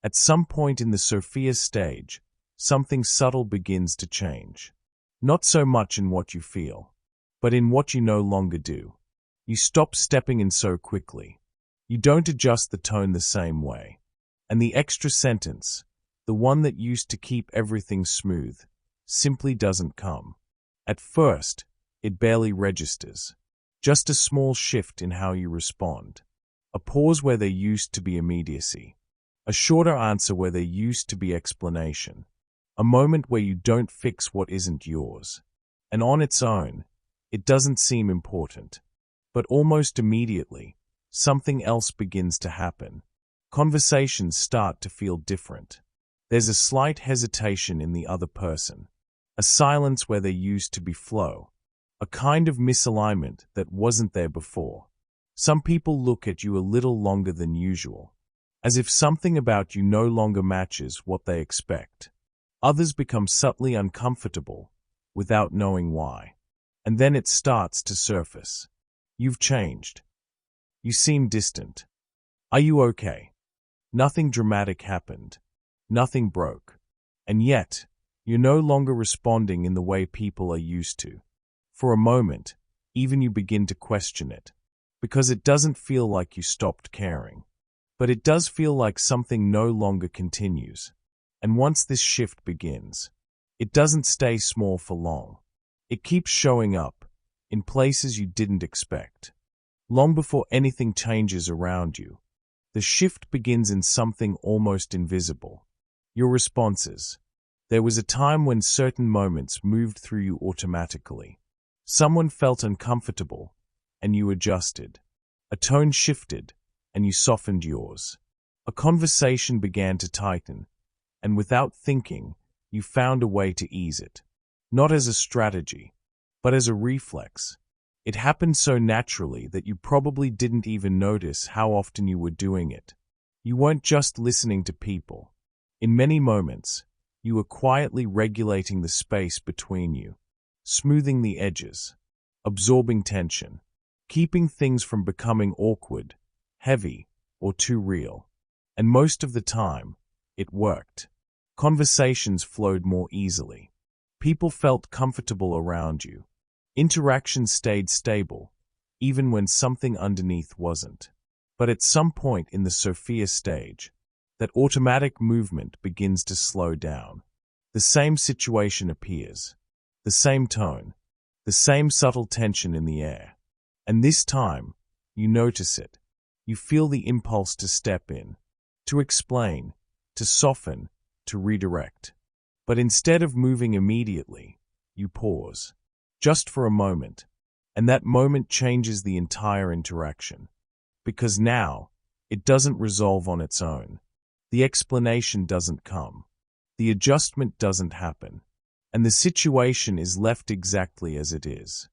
At some point in the Sophia stage, something subtle begins to change. Not so much in what you feel, but in what you no longer do. You stop stepping in so quickly. You don't adjust the tone the same way. And the extra sentence, the one that used to keep everything smooth, simply doesn't come. At first, it barely registers. Just a small shift in how you respond. A pause where there used to be immediacy. A shorter answer where there used to be explanation. A moment where you don't fix what isn't yours. And on its own, it doesn't seem important. But almost immediately, something else begins to happen. Conversations start to feel different. There's a slight hesitation in the other person. A silence where there used to be flow. A kind of misalignment that wasn't there before. Some people look at you a little longer than usual, as if something about you no longer matches what they expect. Others become subtly uncomfortable, without knowing why. And then it starts to surface. You've changed. You seem distant. Are you okay? Nothing dramatic happened. Nothing broke. And yet, you're no longer responding in the way people are used to. For a moment, even you begin to question it. Because it doesn't feel like you stopped caring. But it does feel like something no longer continues. And once this shift begins, it doesn't stay small for long. It keeps showing up, in places you didn't expect. Long before anything changes around you, the shift begins in something almost invisible. Your responses. There was a time when certain moments moved through you automatically. Someone felt uncomfortable, and you adjusted. A tone shifted, and you softened yours. A conversation began to tighten, and without thinking, you found a way to ease it. Not as a strategy, but as a reflex. It happened so naturally that you probably didn't even notice how often you were doing it. You weren't just listening to people. In many moments, you were quietly regulating the space between you, smoothing the edges, absorbing tension, keeping things from becoming awkward, heavy, or too real. And most of the time, it worked. Conversations flowed more easily. People felt comfortable around you. Interactions stayed stable, even when something underneath wasn't. But at some point in the Sophia stage, that automatic movement begins to slow down. The same situation appears. The same tone. The same subtle tension in the air. And this time, you notice it. You feel the impulse to step in, to explain, to soften, to redirect. But instead of moving immediately, you pause. Just for a moment. And that moment changes the entire interaction. Because now, it doesn't resolve on its own. The explanation doesn't come. The adjustment doesn't happen. And the situation is left exactly as it is.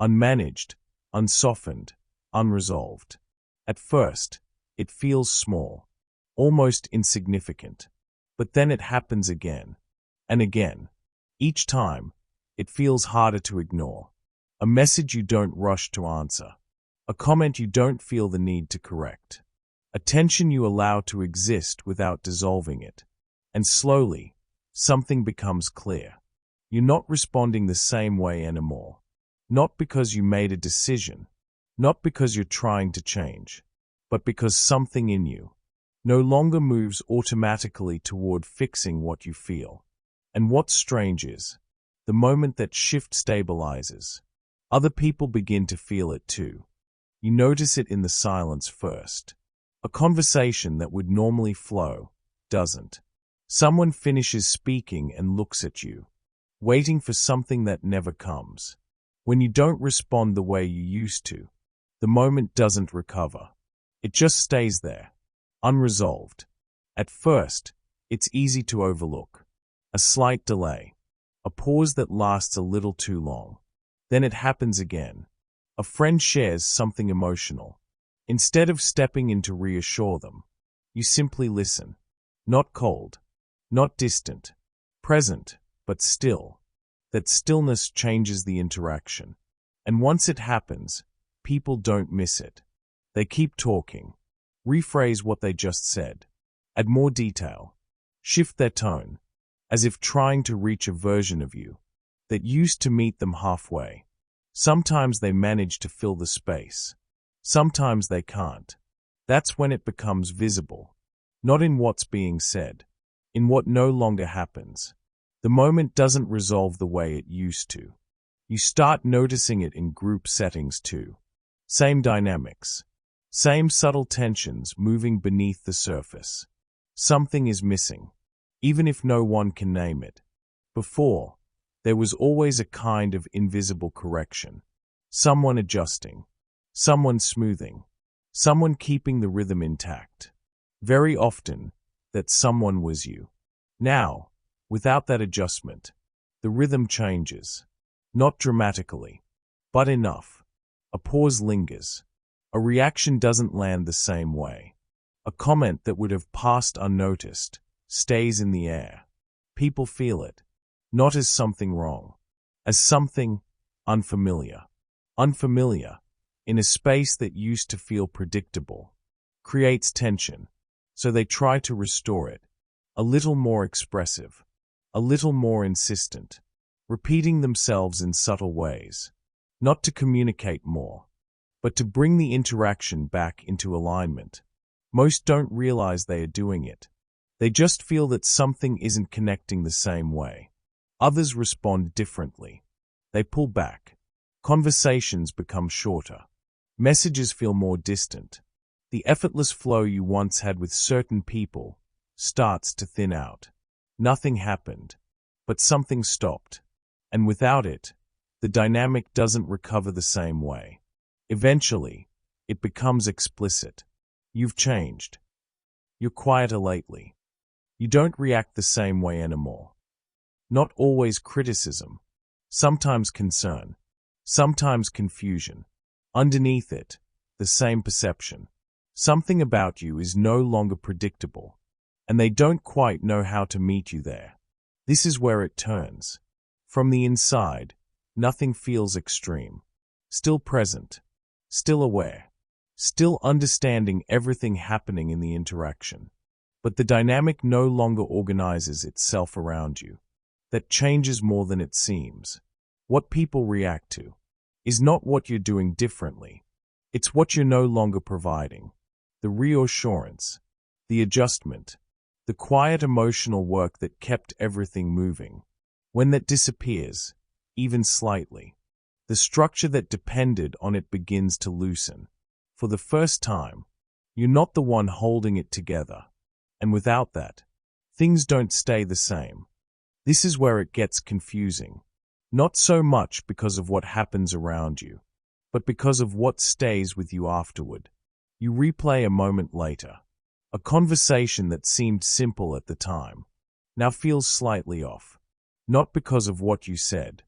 Unmanaged, unsoftened, unresolved. At first, it feels small, almost insignificant. But then it happens again, and again. Each time, it feels harder to ignore. A message you don't rush to answer. A comment you don't feel the need to correct. A tension you allow to exist without dissolving it. And slowly, something becomes clear. You're not responding the same way anymore. Not because you made a decision. Not because you're trying to change. But because something in you no longer moves automatically toward fixing what you feel. And what's strange is, the moment that shift stabilizes, other people begin to feel it too. You notice it in the silence first. A conversation that would normally flow, doesn't. Someone finishes speaking and looks at you, waiting for something that never comes. When you don't respond the way you used to, the moment doesn't recover. It just stays there, unresolved. At first, it's easy to overlook. A slight delay. A pause that lasts a little too long. Then it happens again. A friend shares something emotional. Instead of stepping in to reassure them, you simply listen. Not cold, not distant, present, but still. That stillness changes the interaction. And once it happens, people don't miss it. They keep talking. Rephrase what they just said. add more detail, shift their tone, as if trying to reach a version of you that used to meet them halfway. Sometimes they manage to fill the space. Sometimes they can't. That's when it becomes visible, not in what's being said, in what no longer happens. The moment doesn't resolve the way it used to. You start noticing it in group settings too. Same dynamics, same subtle tensions moving beneath the surface. Something is missing, even if no one can name it. Before, there was always a kind of invisible correction. Someone adjusting, someone smoothing, someone keeping the rhythm intact. Very often, that someone was you. Now, without that adjustment, the rhythm changes. Not dramatically, but enough. A pause lingers. A reaction doesn't land the same way. A comment that would have passed unnoticed stays in the air. People feel it, not as something wrong, as something unfamiliar. Unfamiliar, in a space that used to feel predictable, creates tension, so they try to restore it, a little more expressive, a little more insistent, repeating themselves in subtle ways, not to communicate more, but to bring the interaction back into alignment. Most don't realize they are doing it. They just feel that something isn't connecting the same way. Others respond differently. They pull back. Conversations become shorter. Messages feel more distant. The effortless flow you once had with certain people starts to thin out. Nothing happened, but something stopped. And without it, the dynamic doesn't recover the same way. Eventually, it becomes explicit. You've changed. You're quieter lately. You don't react the same way anymore. Not always criticism, sometimes concern, sometimes confusion. Underneath it, the same perception. Something about you is no longer predictable, and they don't quite know how to meet you there. This is where it turns. From the inside, nothing feels extreme. Still present, still aware, still understanding everything happening in the interaction. But the dynamic no longer organizes itself around you. That changes more than it seems. What people react to is not what you're doing differently. It's what you're no longer providing. The reassurance, the adjustment, the quiet emotional work that kept everything moving. When that disappears, even slightly, the structure that depended on it begins to loosen. For the first time, you're not the one holding it together. And without that, things don't stay the same. This is where it gets confusing. Not so much because of what happens around you, but because of what stays with you afterward. You replay a moment later. A conversation that seemed simple at the time now feels slightly off. Not because of what you said,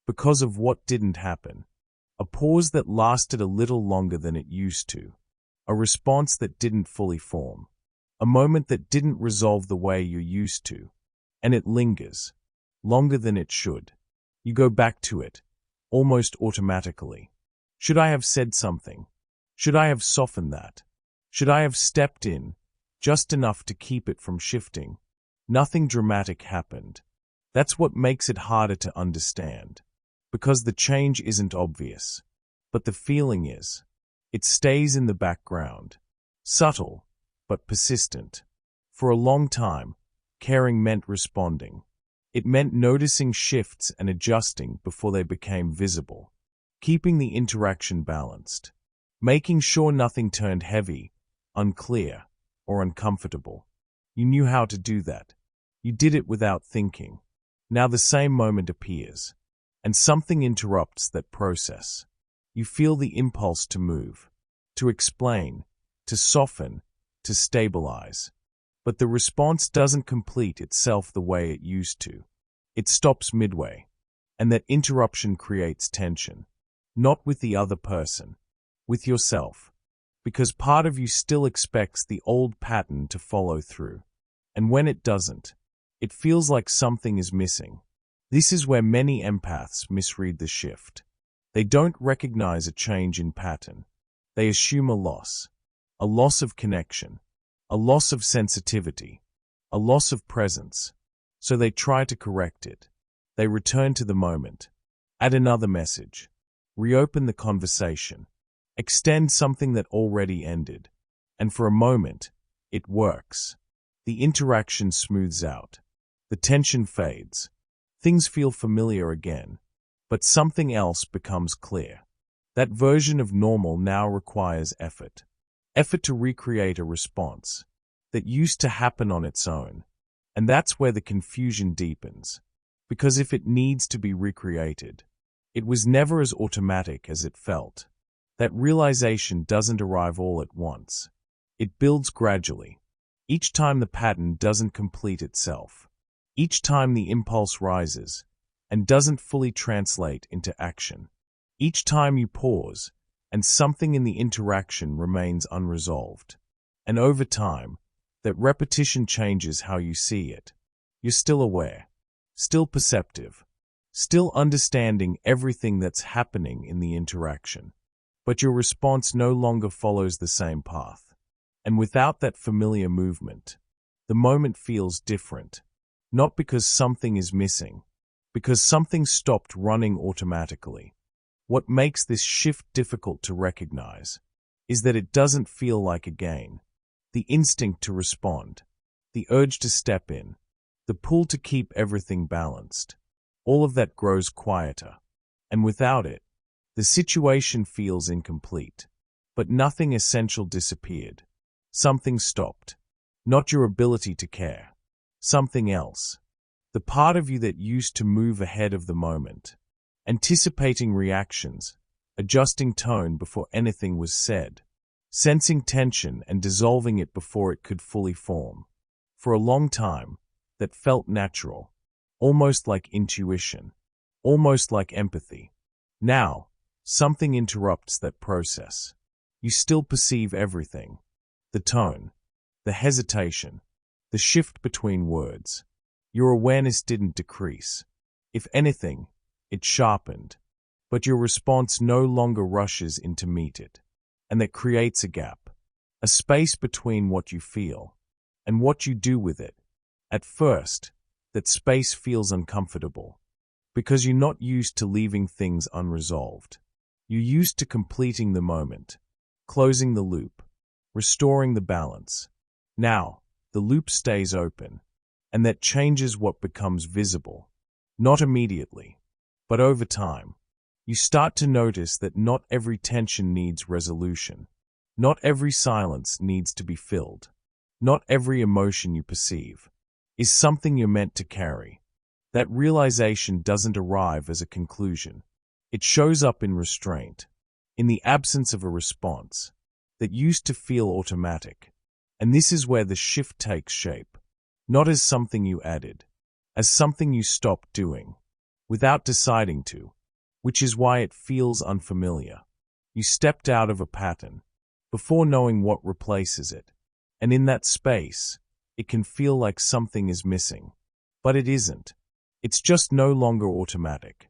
because of what didn't happen. A pause that lasted a little longer than it used to. A response that didn't fully form. A moment that didn't resolve the way you're used to. And it lingers, longer than it should. You go back to it, almost automatically. Should I have said something? Should I have softened that? Should I have stepped in, just enough to keep it from shifting? Nothing dramatic happened. That's what makes it harder to understand. Because the change isn't obvious. But the feeling is. It stays in the background. Subtle, but persistent. For a long time, caring meant responding. It meant noticing shifts and adjusting before they became visible. Keeping the interaction balanced. Making sure nothing turned heavy, unclear, or uncomfortable. You knew how to do that. You did it without thinking. Now the same moment appears, and something interrupts that process. You feel the impulse to move, to explain, to soften, to stabilize. But the response doesn't complete itself the way it used to. It stops midway, and that interruption creates tension. Not with the other person, with yourself. Because part of you still expects the old pattern to follow through. And when it doesn't, it feels like something is missing. This is where many empaths misread the shift. They don't recognize a change in pattern. They assume a loss of connection, a loss of sensitivity, a loss of presence. So they try to correct it. They return to the moment, add another message, reopen the conversation, extend something that already ended. And for a moment, it works. The interaction smooths out. The tension fades. Things feel familiar again. But something else becomes clear. That version of normal now requires effort. Effort to recreate a response that used to happen on its own. And that's where the confusion deepens. Because if it needs to be recreated, it was never as automatic as it felt. That realization doesn't arrive all at once. It builds gradually. Each time the pattern doesn't complete itself. Each time the impulse rises and doesn't fully translate into action. Each time you pause and something in the interaction remains unresolved. And over time, that repetition changes how you see it. You're still aware, still perceptive, still understanding everything that's happening in the interaction. But your response no longer follows the same path. And without that familiar movement, the moment feels different. Not because something is missing, because something stopped running automatically. What makes this shift difficult to recognize is that it doesn't feel like a gain. The instinct to respond, the urge to step in, the pull to keep everything balanced, all of that grows quieter. And without it, the situation feels incomplete. But nothing essential disappeared. Something stopped. Not your ability to care. Something else. The part of you that used to move ahead of the moment, anticipating reactions, adjusting tone before anything was said, sensing tension and dissolving it before it could fully form. For a long time, that felt natural, almost like intuition, almost like empathy. Now, something interrupts that process. You still perceive everything. The tone, the hesitation, the shift between words. Your awareness didn't decrease. If anything, it sharpened. But your response no longer rushes in to meet it. And that creates a gap, a space between what you feel and what you do with it. At first, that space feels uncomfortable because you're not used to leaving things unresolved. You're used to completing the moment, closing the loop, restoring the balance. Now, the loop stays open, and that changes what becomes visible. Not immediately, but over time. You start to notice that not every tension needs resolution. Not every silence needs to be filled. Not every emotion you perceive is something you're meant to carry. That realization doesn't arrive as a conclusion. It shows up in restraint, in the absence of a response that used to feel automatic. And this is where the shift takes shape, not as something you added, as something you stopped doing, without deciding to. Which is why it feels unfamiliar. You stepped out of a pattern before knowing what replaces it. And in that space, it can feel like something is missing. But it isn't. It's just no longer automatic.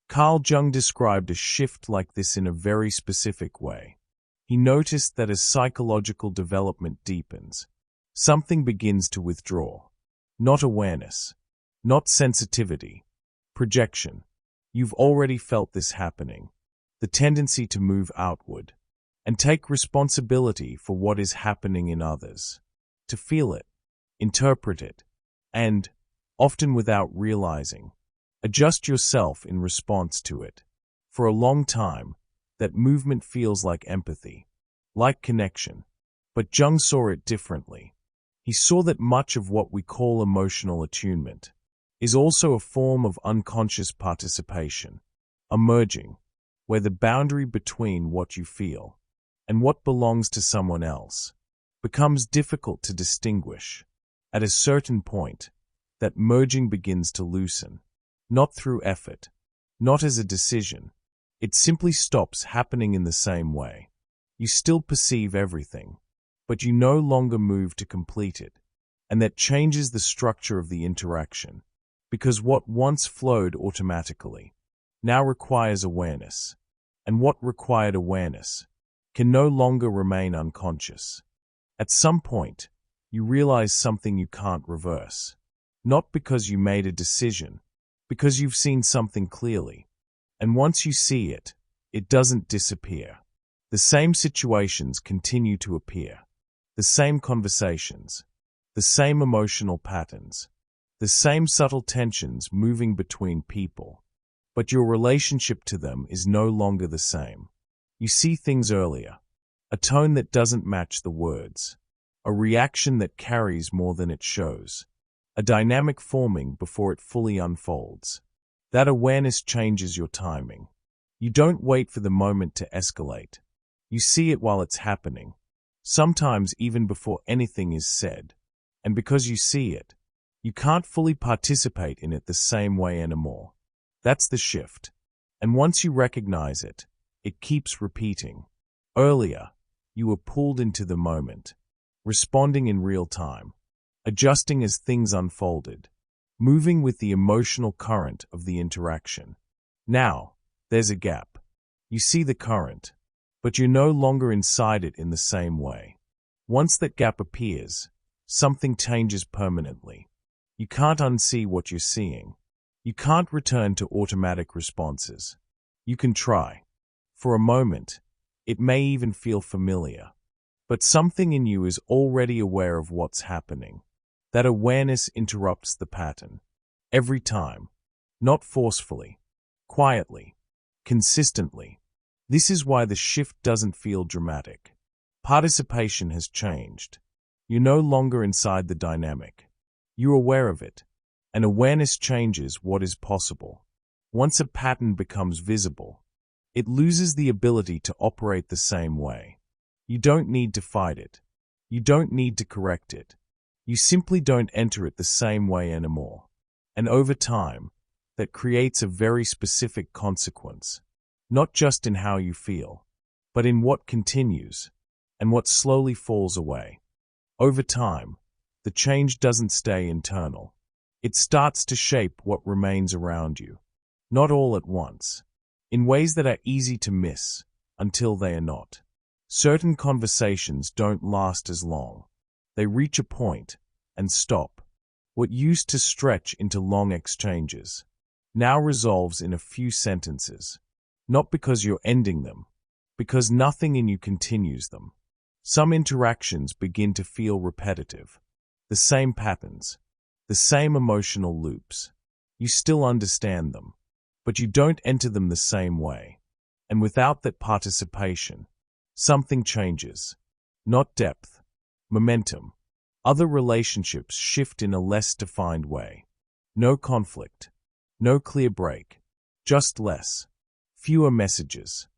Carl Jung described a shift like this in a very specific way. He noticed that as psychological development deepens, something begins to withdraw. Not awareness, not sensitivity, projection. You've already felt this happening, the tendency to move outward and take responsibility for what is happening in others, to feel it, interpret it, and, often without realizing, adjust yourself in response to it. For a long time, that movement feels like empathy, like connection. But Jung saw it differently. He saw that much of what we call emotional attunement is also a form of unconscious participation, a merging, where the boundary between what you feel and what belongs to someone else becomes difficult to distinguish. At a certain point, that merging begins to loosen, not through effort, not as a decision. It simply stops happening in the same way. You still perceive everything, but you no longer move to complete it, and that changes the structure of the interaction. Because what once flowed automatically now requires awareness, and what required awareness can no longer remain unconscious. At some point, you realize something you can't reverse. Not because you made a decision, because you've seen something clearly. And once you see it, it doesn't disappear. The same situations continue to appear. The same conversations. The same emotional patterns. The same subtle tensions moving between people. But your relationship to them is no longer the same. You see things earlier. A tone that doesn't match the words. A reaction that carries more than it shows. A dynamic forming before it fully unfolds. That awareness changes your timing. You don't wait for the moment to escalate. You see it while it's happening. Sometimes even before anything is said. And because you see it, you can't fully participate in it the same way anymore. That's the shift. And once you recognize it, it keeps repeating. Earlier, you were pulled into the moment, responding in real time, adjusting as things unfolded, moving with the emotional current of the interaction. Now, there's a gap. You see the current, but you're no longer inside it in the same way. Once that gap appears, something changes permanently. You can't unsee what you're seeing. You can't return to automatic responses. You can try. For a moment, it may even feel familiar. But something in you is already aware of what's happening. That awareness interrupts the pattern. Every time. Not forcefully. Quietly. Consistently. This is why the shift doesn't feel dramatic. Participation has changed. You're no longer inside the dynamic. You're aware of it. And awareness changes what is possible. Once a pattern becomes visible, it loses the ability to operate the same way. You don't need to fight it. You don't need to correct it. You simply don't enter it the same way anymore. And over time, that creates a very specific consequence. Not just in how you feel, but in what continues, and what slowly falls away. Over time, the change doesn't stay internal. It starts to shape what remains around you. Not all at once. In ways that are easy to miss, until they are not. Certain conversations don't last as long. They reach a point, and stop. What used to stretch into long exchanges, now resolves in a few sentences. Not because you're ending them, because nothing in you continues them. Some interactions begin to feel repetitive. The same patterns. The same emotional loops. You still understand them, but you don't enter them the same way. And without that participation, something changes. Not depth, momentum. Other relationships shift in a less defined way. No conflict, no clear break, just less. Fewer messages,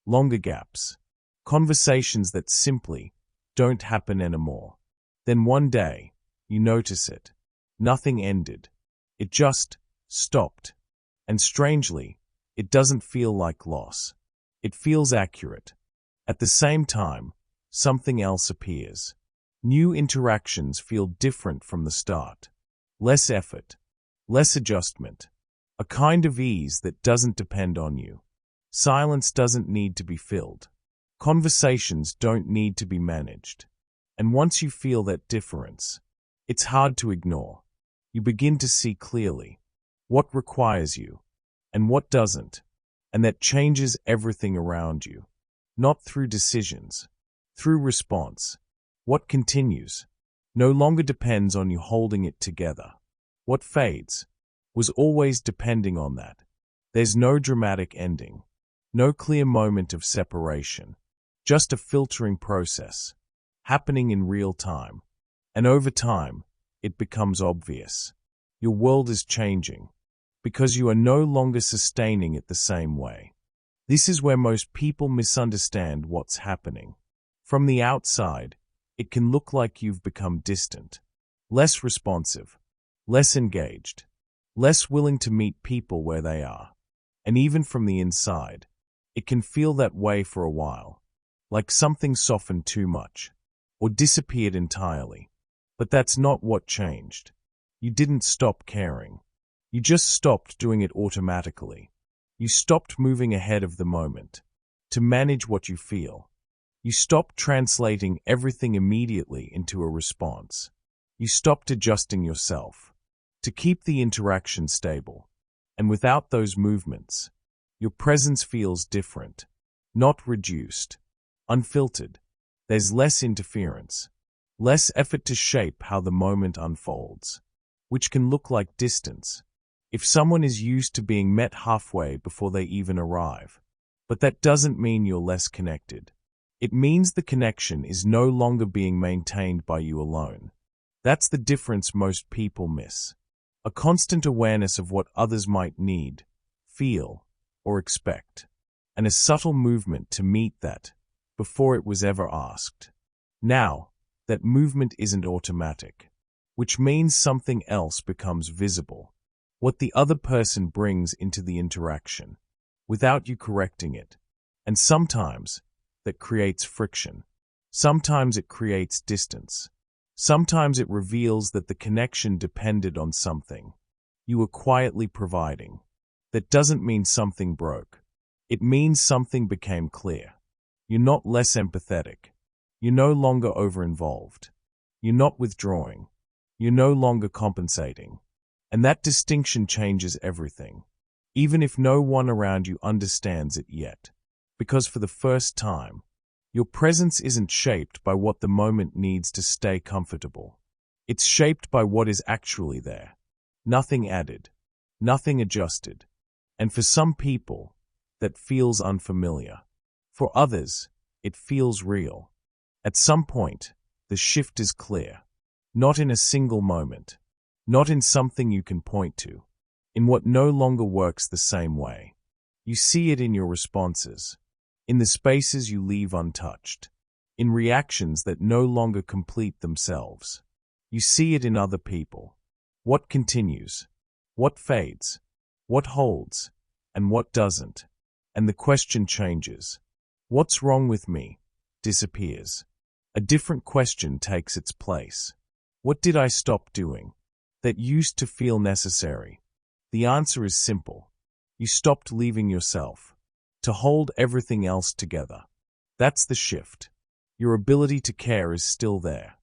longer gaps, conversations that simply don't happen anymore. Then one day, you notice it. Nothing ended. It just stopped. And strangely, it doesn't feel like loss. It feels accurate. At the same time, something else appears. New interactions feel different from the start. Less effort, less adjustment, a kind of ease that doesn't depend on you. Silence doesn't need to be filled. Conversations don't need to be managed. And once you feel that difference, it's hard to ignore. You begin to see clearly what requires you and what doesn't, and that changes everything around you. Not through decisions, through response. What continues no longer depends on you holding it together. What fades was always depending on that. There's no dramatic ending, no clear moment of separation, just a filtering process, happening in real time. And over time, it becomes obvious. Your world is changing, because you are no longer sustaining it the same way. This is where most people misunderstand what's happening. From the outside, it can look like you've become distant, less responsive, less engaged, less willing to meet people where they are. And even from the inside, it can feel that way for a while, like something softened too much, or disappeared entirely. But that's not what changed. You didn't stop caring. You just stopped doing it automatically. You stopped moving ahead of the moment, to manage what you feel, You stopped translating everything immediately into a response. You stopped adjusting yourself to keep the interaction stable. And without those movements, your presence feels different, not reduced, unfiltered. There's less interference, less effort to shape how the moment unfolds, which can look like distance if someone is used to being met halfway before they even arrive. But that doesn't mean you're less connected. It means the connection is no longer being maintained by you alone. That's the difference most people miss. A constant awareness of what others might need, feel, or expect, and a subtle movement to meet that before it was ever asked. Now, that movement isn't automatic, which means something else becomes visible. What the other person brings into the interaction, without you correcting it. And sometimes that creates friction. Sometimes it creates distance. Sometimes it reveals that the connection depended on something you were quietly providing. That doesn't mean something broke. It means something became clear. You're not less empathetic. You're no longer over-involved. You're not withdrawing. You're no longer compensating. And that distinction changes everything, even if no one around you understands it yet. Because for the first time, your presence isn't shaped by what the moment needs to stay comfortable. It's shaped by what is actually there. Nothing added, nothing adjusted. And for some people, that feels unfamiliar. For others, it feels real. At some point, the shift is clear. Not in a single moment. Not in something you can point to. In what no longer works the same way. You see it in your responses. In the spaces you leave untouched. In reactions that no longer complete themselves. You see it in other people. What continues? What fades? What holds? And what doesn't? And the question changes. What's wrong with me? Disappears. A different question takes its place. What did I stop doing that used to feel necessary? The answer is simple. You stopped leaving yourself to hold everything else together. That's the shift. Your ability to care is still there.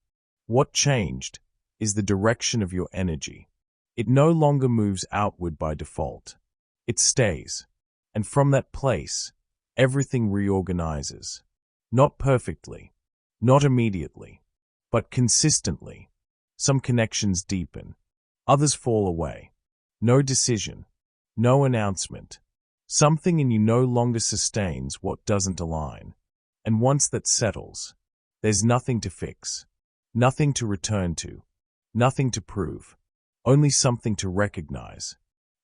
What changed is the direction of your energy. It no longer moves outward by default. It stays. And from that place, everything reorganizes. Not perfectly, not immediately, but consistently. Some connections deepen. Others fall away. No decision. No announcement. Something in you no longer sustains what doesn't align. And once that settles, there's nothing to fix. Nothing to return to. Nothing to prove. Only something to recognize.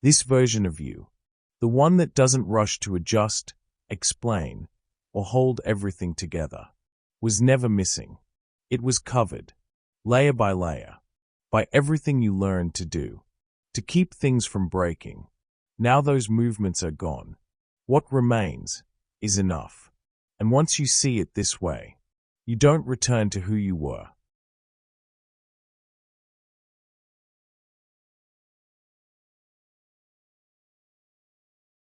This version of you, the one that doesn't rush to adjust, explain, or hold everything together, was never missing. It was covered, layer by layer, by everything you learned to do, to keep things from breaking. Now those movements are gone. What remains is enough. And once you see it this way, you don't return to who you were.